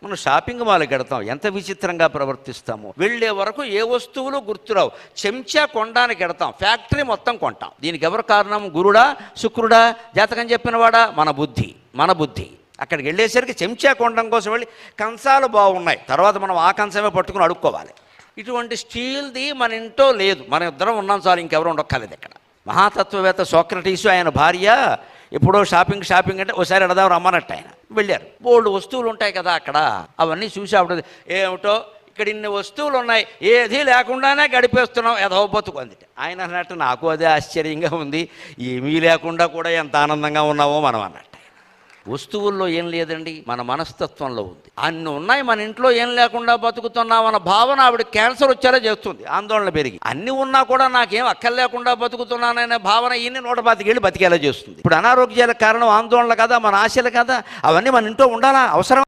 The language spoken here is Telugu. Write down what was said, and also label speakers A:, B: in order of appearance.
A: మనం షాపింగ్ మాల్కి వెడతాం, ఎంత విచిత్రంగా ప్రవర్తిస్తాము. వెళ్ళే వరకు ఏ వస్తువులు గుర్తురావు. చెంచా కొనడానికి వెడతాం, ఫ్యాక్టరీ మొత్తం కొంటాం. దీనికి ఎవరు కారణం? గురుడా, శుక్రుడా, జాతకం చెప్పినవాడా? మన బుద్ధి. అక్కడికి వెళ్ళేసరికి చెంచా కొనడం కోసం వెళ్ళి కంచాలు బాగున్నాయి, తర్వాత మనం ఆ కంచమే పట్టుకుని అడుక్కోవాలి. ఇటువంటి స్టీల్ది మన ఇంట్లో లేదు, మన ఇద్దరం ఉన్నాం చాలు, ఇంకెవరు ఉండక్కర్లేదు. ఇక్కడ మహాతత్వవేత్త సోక్రటీసు ఆయన భార్య ఎప్పుడో షాపింగ్ అంటే ఒకసారి ఎడదాం రమ్మన్నట్టు ఆయన వెళ్ళారు. బోల్డ్ వస్తువులు ఉంటాయి కదా అక్కడ, అవన్నీ చూసి అప్పుడు ఏమిటో ఇక్కడ ఇన్ని వస్తువులు ఉన్నాయి, ఏది లేకుండానే గడిపేస్తున్నాం, ఏదో బతుకు అంది. ఆయన అన్నట్టు నాకు అదే ఆశ్చర్యంగా ఉంది, ఏమీ లేకుండా కూడా ఎంత ఆనందంగా ఉన్నావో మనం అన్నట్టు. వస్తువుల్లో ఏం లేదండి, మన మనస్తత్వంలో ఉంది. అన్ని ఉన్నాయి, మన ఇంట్లో ఏం లేకుండా బతుకుతున్నాం అన్న భావన ఆవిడ క్యాన్సర్ వచ్చేలా చేస్తుంది, ఆందోళన పెరిగి. అన్ని ఉన్నా కూడా నాకేం అక్కర్ లేకుండా బతుకుతున్నాననే భావన ఈయన్ని 125 ఏళ్ళు బతికేలా చేస్తుంది. ఇప్పుడు అనారోగ్యాలకు కారణం ఆందోళన కదా, మన ఆశలు కదా, అవన్నీ మన ఇంట్లో ఉండాలా, అవసరం.